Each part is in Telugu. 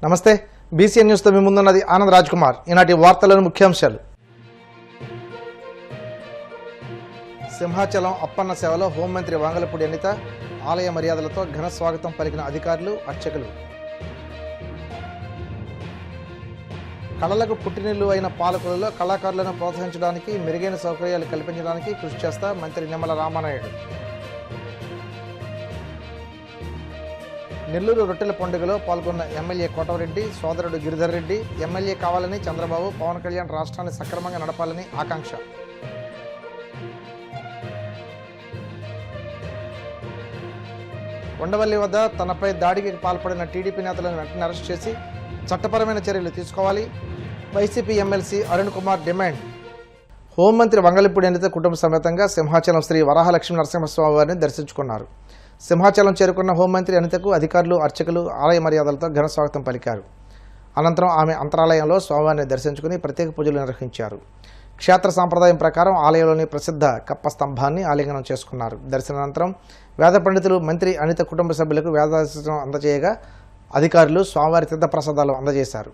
నమస్తే బీసీఎన్ న్యూస్ తో మీ ముందున్నది ఆనంద్ రాజ్ కుమార్. ఈనాటి వార్తలోని ముఖ్యాంశాలు. సింహాచలం అప్పన్న సేవలో హోంమంత్రి వంగలపూడి అనిత ఆలయ మర్యాదలతో ఘన స్వాగతం పలికిన అధికారులు, అర్చకులు. కళలకు పుట్టినిల్లు అయిన పాలకులలో కళాకారులను ప్రోత్సహించడానికి, మెరుగైన సౌకర్యాలు కల్పించడానికి కృషి చేస్తా మంత్రి నిమ్మల రామానాయుడు. నెల్లూరు రొట్టెల పండుగలో పాల్గొన్న ఎమ్మెల్యే కోటవరెడ్డి సోదరుడు గిరిధర్ రెడ్డి ఎమ్మెల్యే కావాలని చంద్రబాబు, పవన్ కళ్యాణ్ రాష్ట్రాన్ని సక్రమంగా నడపాలని ఆకాంక్ష. ఉండవల్లి వద్ద తనపై దాడికి పాల్పడిన టీడీపీ నేతలను వెంటనే అరెస్ట్ చేసి చట్టపరమైన చర్యలు తీసుకోవాలి YCP MLC Arun Kumar demand. హోంమంత్రి వంగలపూడి అనిత కుటుంబ సమేతంగా సింహాచలం శ్రీ వరాహలక్ష్మీ నరసింహస్వామి వారిని దర్శించుకున్నారు. సింహాచలం చేరుకున్న హోంమంత్రి అనితకు అధికారులు, అర్చకులు ఆలయ మర్యాదలతో ఘన స్వాగతం పలికారు. అనంతరం ఆమె అంతరాలయంలో స్వామివారిని దర్శించుకుని ప్రత్యేక పూజలు నిర్వహించారు. క్షేత్ర సాంప్రదాయం ప్రకారం ఆలయంలోని ప్రసిద్ధ కప్ప స్తంభాన్ని ఆలింగనం చేసుకున్నారు. దర్శనానంతరం వేద పండితులు మంత్రి అనిత కుటుంబ సభ్యులకు వేదాశీస్సులను అందజేయగా అధికారులు స్వామివారి తీర్థప్రసాదాలు అందజేశారు.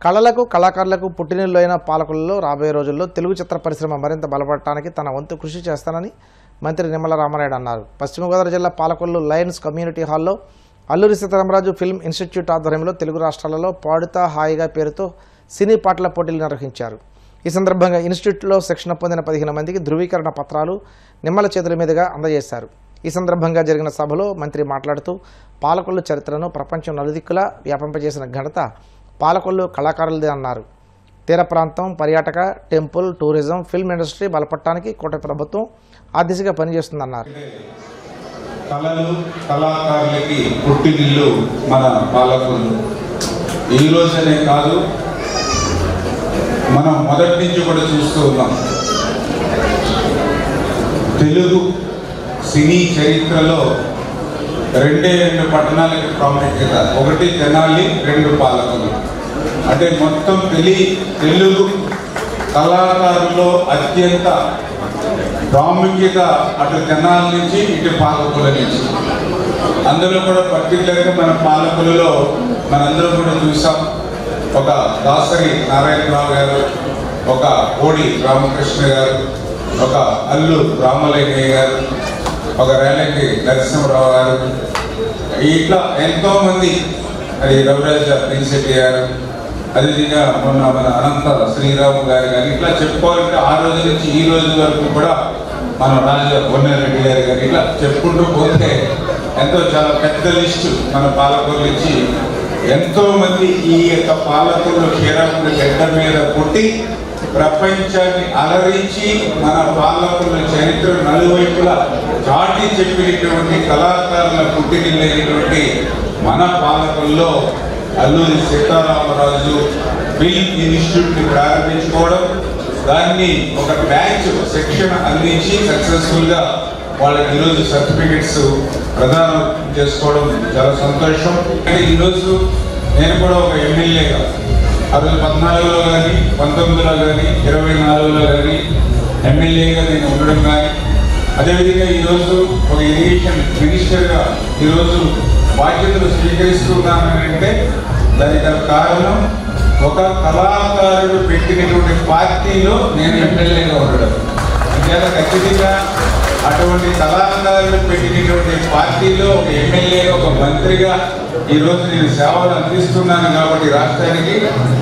కళలకు, కళాకారులకు పుట్టినిల్లు అయిన పాలకులలో రాబోయే రోజుల్లో తెలుగు చిత్ర పరిశ్రమ మరింత బలపడటానికి తన వంతు కృషి చేస్తానని మంత్రి నిమ్మల రామానాయుడు అన్నారు. పశ్చిమ గోదావరి జిల్లా పాలకొల్లు లయన్స్ కమ్యూనిటీ హాల్లో అల్లూరి సీతారామరాజు ఫిల్మ్ ఇన్స్టిట్యూట్ ఆధ్వర్యంలో తెలుగు రాష్ట్రాలలో పాడుతా హాయిగా పేరుతో సినీ పాటల పోటీలు నిర్వహించారు. ఈ సందర్భంగా ఇన్స్టిట్యూట్లో శిక్షణ పొందిన 15 మందికి ధృవీకరణ పత్రాలు నిమ్మల చేతుల మీదుగా అందజేశారు. ఈ సందర్భంగా జరిగిన సభలో మంత్రి మాట్లాడుతూ పాలకొల్లు చరిత్రను ప్రపంచం నలుదిక్కులా వ్యాపింపజేసిన ఘనత పాలకొల్లు కళాకారులదే అన్నారు. తీర ప్రాంతం, పర్యాటక, టెంపుల్, టూరిజం, ఫిల్మ్ ఇండస్ట్రీ బలపడటానికి కూటమి ప్రభుత్వం ఆ దిశగా పనిచేస్తుందన్నారు. కళలు, కళాకారులకి పుట్టినిల్లు మన పాలకొల్లు. ఈ రోజనే కాదు, మనం మొదటి నుంచి కూడా చూస్తూ ఉన్నాం. తెలుగు సినీ చరిత్రలో 2 పట్టణాలకి ప్రాముఖ్యత. ఒకటి తెనాలి, 2 పాలకొల్లు. అంటే మొత్తం తెలుగు కళాకారుల్లో అత్యంత ప్రాముఖ్యత అటు తెనాలి నుంచి ఇటు పాలకొల్లు నుంచి. అందులో కూడా పర్టికులర్గా మన పాలకొల్లులో మనందరం కూడా చూసాం. ఒక దాసరి నారాయణరావు గారు, ఒక కోడి రామకృష్ణ గారు, ఒక అల్లు రామలింగయ్య గారు, ఒక రేలంగి నరసింహరావు గారు, ఇట్లా ఎంతోమంది, అది రవిరాజ పిన్శెట్టి గారు, అదేవిధంగా మొన్న మన అనంత శ్రీరాము గారు కానీ, ఇట్లా చెప్పుకోవాలంటే ఆ రోజు నుంచి ఈ రోజు వరకు కూడా మన రాజా వన్నెరెడ్డి గారు కానీ, ఇట్లా చెప్పుకుంటూ పోతే ఎంతో చాలా పెద్ద లిస్టు మన పాలకొల్లు నుంచి. ఎంతోమంది ఈ యొక్క పాలకొల్లు శ్రీరాముడి గడ్డ మీద పుట్టి ప్రపంచాన్ని అలరించి మన పాలకొల్లు చరిత్ర నలువైపులా చాటి చెప్పినటువంటి కళాకారుల పుట్టినిల్లైనటువంటి మన పాలకొల్లో అల్లూరి సీతారామరాజు ఫిల్మ్ ఇన్స్టిట్యూట్ని ప్రారంభించుకోవడం, దాన్ని ఒక బ్యాచ్ శిక్షణ అందించి సక్సెస్ఫుల్గా వాళ్ళకి ఈరోజు సర్టిఫికెట్స్ ప్రదానం చేసుకోవడం చాలా సంతోషం. ఈరోజు నేను కూడా ఒక ఎమ్మెల్యేగా ఆ రోజు 14లో కానీ 19లో కానీ 24లో కానీ ఎమ్మెల్యేగా నేను ఉండడం కానీ, అదేవిధంగా ఈరోజు ఒక ఇరిగేషన్ మినిస్టర్గా ఈరోజు బాధ్యతలు స్వీకరిస్తున్నానంటే దానికి కారణం ఒక కళాకారుడు పెట్టినటువంటి పార్టీలో నేను ఎమ్మెల్యేగా ఉండడం. అంతేత ఖచ్చితంగా అటువంటి కళాకారుడు పెట్టినటువంటి పార్టీలో ఒక ఎమ్మెల్యేగా ఒక మంత్రిగా ఈరోజు నేను సేవలు అందిస్తున్నాను కాబట్టి రాష్ట్రానికి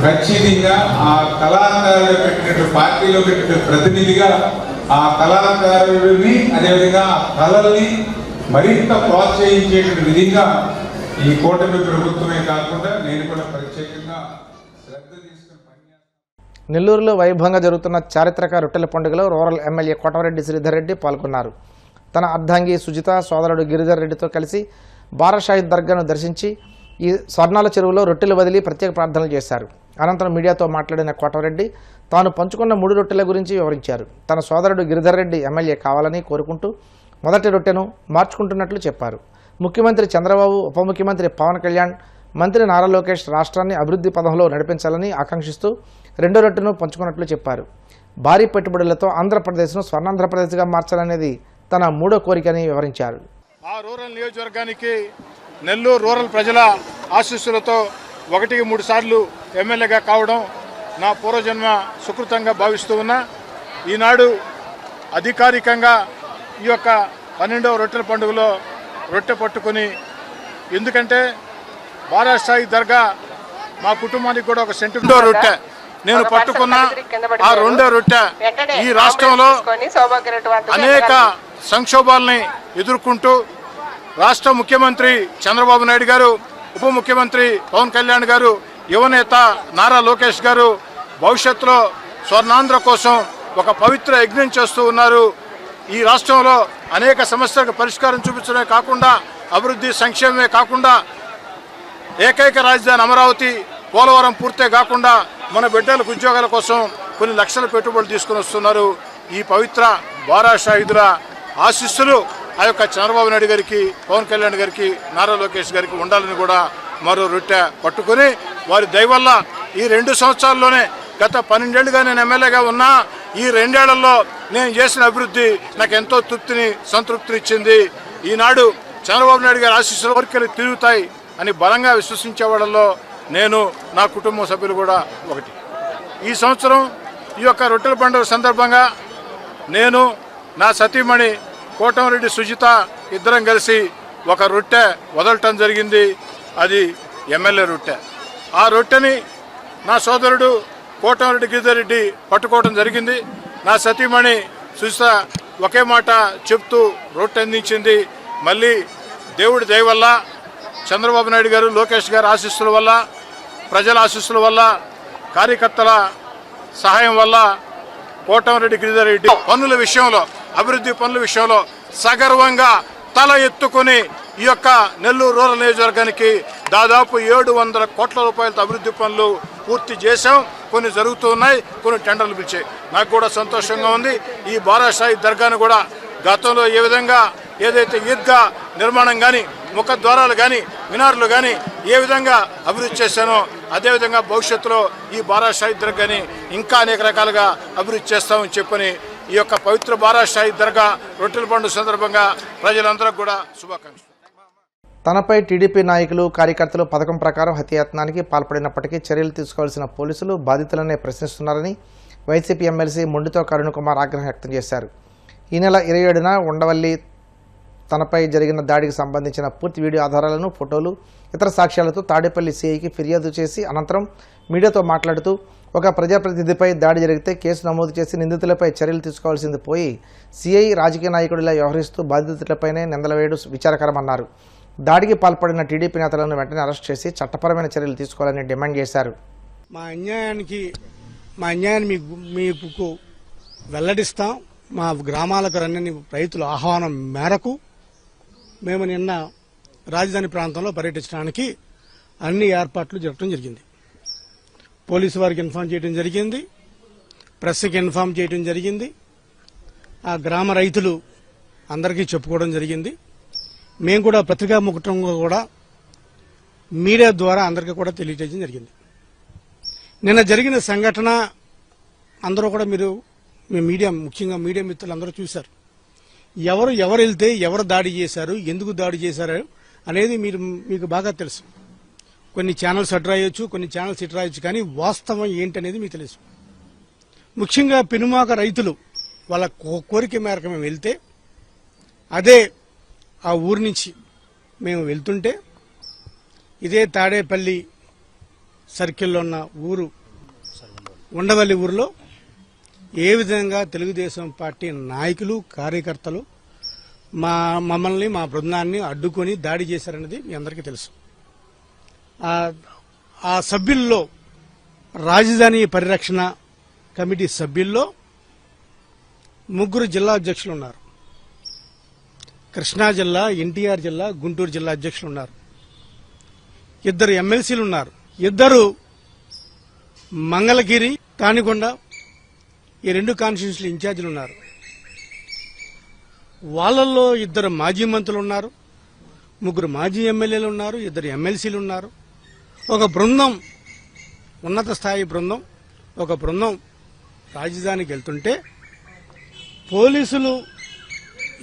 ఖచ్చితంగా ఆ కళాకారుడు పెట్టినటువంటి పార్టీలో పెట్టిన ప్రతినిధిగా ఆ కళాకారుడిని అదేవిధంగా ఆ కళల్ని మరింత ప్రోత్సహించేటువంటి విధంగా ఈ కూటమి ప్రభుత్వమే కాకుండా నేను కూడా ప్రత్యేకంగా శ్రద్ధ తీసుకుని పనిచేస్తాను. నెల్లూరులో వైభవంగా జరుగుతున్న చారిత్రక రొట్టెల పండుగలో రూరల్ ఎమ్మెల్యే కోటమిరెడ్డి శ్రీధర్ రెడ్డి పాల్గొన్నారు. తన అర్ధాంగి సుజిత, సోదరుడు గిరిధర్ రెడ్డితో కలిసి బారాషాహిద్ దర్గాను దర్శించి ఈ స్వర్ణాల చెరువులో రొట్టెలు వదిలి ప్రత్యేక ప్రార్థనలు చేశారు. అనంతరం మీడియాతో మాట్లాడిన కోటమిరెడ్డి తాను పంచుకున్న 3 రొట్టెల గురించి వివరించారు. తన సోదరుడు గిరిధర్ రెడ్డి ఎమ్మెల్యే కావాలని కోరుకుంటూ మొదటి రొట్టెను మార్చుకుంటున్నట్లు చెప్పారు. ముఖ్యమంత్రి చంద్రబాబు, ఉప ముఖ్యమంత్రి పవన్ కళ్యాణ్, మంత్రి నారా లోకేష్ రాష్ట్రాన్ని అభివృద్ధి పథంలో నడిపించాలని ఆకాంక్షిస్తూ 2వ రొట్టెను పంచుకున్నట్లు చెప్పారు. భారీ పెట్టుబడులతో ఆంధ్రప్రదేశ్ను స్వర్ణాంధ్రప్రదేశ్గా మార్చాలనేది తన 3వ కోరికని వివరించారు. ఆ రూరల్ నియోజకవర్గానికి నెల్లూరు రూరల్ ప్రజల ఆశీస్సులతో 1-3 సార్లు ఎమ్మెల్యేగా కావడం నా పూర్వజన్మ సుకృతంగా భావిస్తూ ఉన్నా. ఈనాడు అధికారికంగా ఈ యొక్క 12వ రొట్టెల పండుగలో రొట్టె పట్టుకొని, ఎందుకంటే బారాషాయి దర్గా మా కుటుంబానికి కూడా ఒక సెంటిమెంట్ రొట్టె నేను పట్టుకున్న ఆ 2వ రొట్టె ఈ రాష్ట్రంలో అనేక సంక్షోభాలని ఎదుర్కొంటూ రాష్ట్ర ముఖ్యమంత్రి చంద్రబాబు నాయుడు గారు, ఉప ముఖ్యమంత్రి పవన్ కళ్యాణ్ గారు, యువనేత నారా లోకేష్ గారు భవిష్యత్తులో స్వర్ణాంధ్ర కోసం ఒక పవిత్ర యజ్ఞం చేస్తూ ఉన్నారు. ఈ రాష్ట్రంలో అనేక సమస్యలకు పరిష్కారం చూపించడమే కాకుండా అభివృద్ధి సంక్షేమమే కాకుండా ఏకైక రాజధాని అమరావతి, పోలవరం పూర్తే కాకుండా మన బిడ్డలకు ఉద్యోగాల కోసం కొన్ని లక్షల పెట్టుబడులు తీసుకుని వస్తున్నారు. ఈ పవిత్ర బారాషాహిదుల ఆశీస్సులు ఆ యొక్క చంద్రబాబు నాయుడు గారికి, పవన్ కళ్యాణ్ గారికి, నారా లోకేష్ గారికి ఉండాలని కూడా మరో రొట్టె పట్టుకొని వారి దయ వల్ల ఈ 2 సంవత్సరాల్లోనే గత 12 ఏళ్లుగా నేను ఎమ్మెల్యేగా ఉన్నా ఈ 2 ఏళ్లలో నేను చేసిన అభివృద్ధి నాకు ఎంతో సంతృప్తినిచ్చింది. ఈనాడు చంద్రబాబు నాయుడు గారి ఆశీస్సులు కోరికలు తిరుగుతాయి అని బలంగా విశ్వసించే వాళ్ళలో నేను, నా కుటుంబ సభ్యులు కూడా ఒకటి. ఈ సంవత్సరం ఈ యొక్క రొట్టెల పండుగ సందర్భంగా నేను, నా సతీమణి కోటమిరెడ్డి సుజిత ఇద్దరం కలిసి ఒక రొట్టె వదలటం జరిగింది. అది ఎమ్మెల్యే రొట్టె. ఆ రొట్టెని నా సోదరుడు కోటమిరెడ్డి గిరిధర్ రెడ్డి పట్టుకోవడం జరిగింది. నా సతీమణి సుజిత ఒకే మాట చెప్తూ రొట్టె అందించింది. మళ్ళీ దేవుడి దయ వల్ల, చంద్రబాబు నాయుడు గారు, లోకేష్ గారి ఆశీస్సుల వల్ల, ప్రజల ఆశీస్సుల వల్ల, కార్యకర్తల సహాయం వల్ల కోటమిరెడ్డి గిరిధర్ రెడ్డి పన్నుల విషయంలో, అభివృద్ధి పనుల విషయంలో సగర్వంగా తల ఎత్తుకొని ఈ యొక్క నెల్లూరు రూరల్ నియోజకవర్గానికి దాదాపు 700 కోట్ల రూపాయలతో అభివృద్ధి పనులు పూర్తి చేశాం. కొన్ని జరుగుతూ ఉన్నాయి, కొన్ని టెండర్లు పిలిచాయి. నాకు కూడా సంతోషంగా ఉంది. ఈ బారాషాయి దర్గాను కూడా గతంలో ఏ విధంగా ఏదైతే ఈద్గా నిర్మాణం కానీ, ముఖద్వారాలు కానీ, మినార్లు కానీ ఏ విధంగా అభివృద్ధి చేశానో అదేవిధంగా భవిష్యత్తులో ఈ బారాషాయి దర్గాని ఇంకా అనేక రకాలుగా అభివృద్ధి చేస్తామని చెప్పని ఈ యొక్క పవిత్ర బారాషాయి దర్గా రొట్టెల పండుగ సందర్భంగా ప్రజలందరికీ కూడా శుభాకాంక్షలు. తనపై టీడీపీ నాయకులు, కార్యకర్తలు పథకం ప్రకారం హత్యాయత్నానికి పాల్పడినప్పటికీ చర్యలు తీసుకోవాల్సిన పోలీసులు బాధితులనే ప్రశ్నిస్తున్నారని వైసీపీ ఎమ్మెల్సీ మొండితో కరుణ్ కుమార్ ఆగ్రహం వ్యక్తం చేశారు. ఈ నెల 27న ఉండవల్లి తనపై జరిగిన దాడికి సంబంధించిన పూర్తి వీడియో ఆధారాలను, ఫోటోలు, ఇతర సాక్ష్యాలతో తాడేపల్లి సీఐకి ఫిర్యాదు చేసి అనంతరం మీడియాతో మాట్లాడుతూ ఒక ప్రజాప్రతినిధిపై దాడి జరిగితే కేసు నమోదు చేసి నిందితులపై చర్యలు తీసుకోవాల్సింది పోయి సీఐ రాజకీయ నాయకుడిలా వ్యవహరిస్తూ బాధితులపైనే నిందల వేయడం విచారకరమన్నారు. దాడికి పాల్పడిన టీడీపీ నేతలను వెంటనే అరెస్ట్ చేసి చట్టపరమైన చర్యలు తీసుకోవాలని డిమాండ్ చేశారు. మా అన్యాయాన్ని మీకు వెల్లడిస్తాం. మా గ్రామాలకు రన్ని రైతుల ఆహ్వానం మేరకు మేము నిన్న రాజధాని ప్రాంతంలో పర్యటించడానికి అన్ని ఏర్పాట్లు జరగడం జరిగింది. పోలీసు వారికి ఇన్ఫార్మ్ చేయడం జరిగింది. ప్రెస్కి ఇన్ఫార్మ్ చేయడం జరిగింది. ఆ గ్రామ రైతులు అందరికీ చెప్పుకోవడం జరిగింది. మేము కూడా పత్రికాముఖంగా కూడా మీడియా ద్వారా అందరికీ కూడా తెలియజేయడం జరిగింది. నిన్న జరిగిన సంఘటన అందరూ కూడా మీ మీడియా, ముఖ్యంగా మీడియా మిత్రులు అందరూ చూశారు. ఎవరు వెళ్తే ఎవరు దాడి చేశారు, ఎందుకు దాడి చేశారు అనేది మీకు బాగా తెలుసు. కొన్ని ఛానల్స్ అటు రాయొచ్చు, కొన్ని ఛానల్స్ ఇటు రాయొచ్చు, కానీ వాస్తవం ఏంటనేది మీకు తెలుసు. ముఖ్యంగా పెనుమాక రైతులు వాళ్ళ కోరిక మేరకు మేము వెళ్తే, అదే ఆ ఊరి నుంచి మేము వెళ్తుంటే ఇదే తాడేపల్లి సర్కిల్లో ఉన్న ఊరు ఉండవల్లి ఊరిలో ఏ విధంగా తెలుగుదేశం పార్టీ నాయకులు, కార్యకర్తలు మమ్మల్ని, మా బృందాన్ని అడ్డుకొని దాడి చేశారన్నది మీ అందరికీ తెలుసు. ఆ సభ్యుల్లో రాజధాని పరిరక్షణ కమిటీ సభ్యుల్లో 3 జిల్లా అధ్యక్షులు ఉన్నారు. కృష్ణా జిల్లా, ఎన్టీఆర్ జిల్లా, గుంటూరు జిల్లా అధ్యక్షులు ఉన్నారు. 2 ఎమ్మెల్సీలు ఉన్నారు. 2 మంగళగిరి, తానికొండ ఈ 2 కాన్స్టిట్యూన్సీలు ఇన్ఛార్జీలు ఉన్నారు. వాళ్ళల్లో 2 మాజీ మంత్రులు ఉన్నారు, 3 మాజీ ఎమ్మెల్యేలు ఉన్నారు, 2 ఎమ్మెల్సీలు ఉన్నారు. ఒక బృందం, ఉన్నత స్థాయి బృందం, ఒక బృందం రాజధానికి వెళ్తుంటే పోలీసులు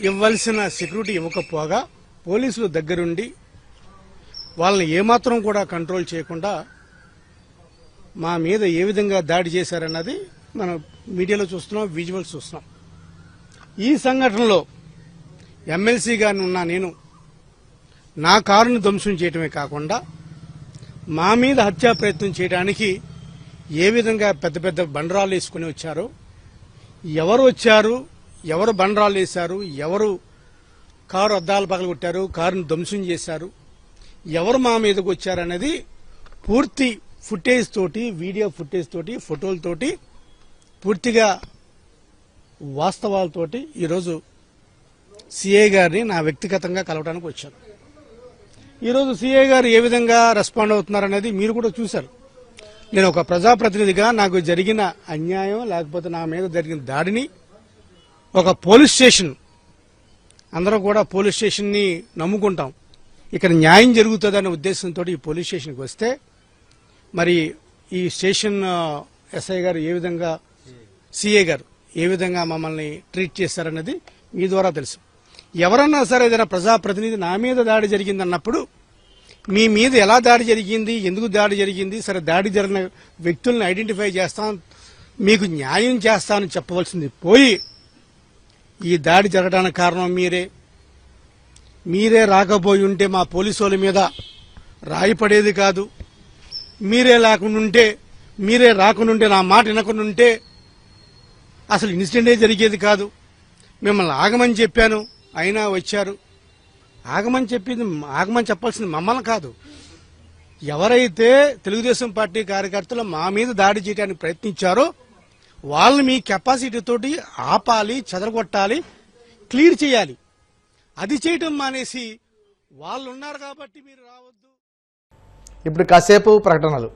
ఇవ్వాల్సిన సెక్యూరిటీ ఇవ్వకపోగా పోలీసులు దగ్గరుండి వాళ్ళని ఏమాత్రం కూడా కంట్రోల్ చేయకుండా మా మీద ఏ విధంగా దాడి చేశారన్నది మనం మీడియాలో చూస్తున్నాం, విజువల్స్ చూస్తున్నాం. ఈ సంఘటనలో ఎమ్మెల్సీగా ఉన్న నేను నా కారును ధ్వంసం చేయటమే కాకుండా మా మీద హత్యా ప్రయత్నం చేయడానికి ఏ విధంగా పెద్ద పెద్ద బండరాలు వేసుకుని వచ్చారో, ఎవరు వచ్చారు, ఎవరు బండరాలు వేశారు, ఎవరు కారు అద్దాలు పగలగొట్టారు, కారును ధ్వంసం చేశారు, ఎవరు మా మీదకు వచ్చారనేది పూర్తి ఫుటేజ్ తోటి, వీడియో ఫుటేజ్ తోటి, ఫోటోలతోటి, పూర్తిగా వాస్తవాలతోటి ఈరోజు సిఐ గారిని నా వ్యక్తిగతంగా కలవడానికి వచ్చాను. ఈరోజు సిఐ గారు ఏ విధంగా రెస్పాండ్ అవుతున్నారనేది మీరు కూడా చూశారు. నేను ఒక ప్రజాప్రతినిధిగా నాకు జరిగిన అన్యాయం, లేకపోతే నా మీద జరిగిన దాడిని ఒక పోలీస్ స్టేషన్, అందరూ కూడా పోలీస్ స్టేషన్ని నమ్ముకుంటాం, ఇక్కడ న్యాయం జరుగుతుందనే ఉద్దేశంతో ఈ పోలీస్ స్టేషన్కి వస్తే మరి ఈ స్టేషన్ ఎస్ఐ గారు ఏ విధంగా, సిఐ గారు ఏ విధంగా మమ్మల్ని ట్రీట్ చేశారన్నది మీ ద్వారా తెలుసు. ఎవరన్నా సరే ఏదైనా ప్రజాప్రతినిధి నా మీద దాడి జరిగిందన్నప్పుడు మీ మీద ఎలా దాడి జరిగింది, ఎందుకు దాడి జరిగింది, సరే దాడి జరిగిన వ్యక్తులను ఐడెంటిఫై చేస్తాం, మీకు న్యాయం చేస్తామని చెప్పవలసింది పోయి ఈ దాడి జరగడానికి కారణం మీరే రాకపోయి ఉంటే మా పోలీసు వాళ్ళ మీద రాయి పడేది కాదు, మీరే రాకుండా నా మాట వినకుండా ఉంటే అసలు ఇన్సిడెంటే జరిగేది కాదు, మిమ్మల్ని ఆగమని చెప్పాను అయినా వచ్చారు. ఆగమని చెప్పాల్సింది మమ్మల్ని కాదు, ఎవరైతే తెలుగుదేశం పార్టీ కార్యకర్తలు మా మీద దాడి చేయడానికి ప్రయత్నించారో వాళ్ళని మీ కెపాసిటీ తోటి ఆపాలి, చెదరగొట్టాలి, క్లియర్ చేయాలి. అది చేయటం మానేసి వాళ్ళు ఉన్నారు కాబట్టి మీరు రావద్దు. ఇప్పుడు కాసేపు ప్రకటనలు.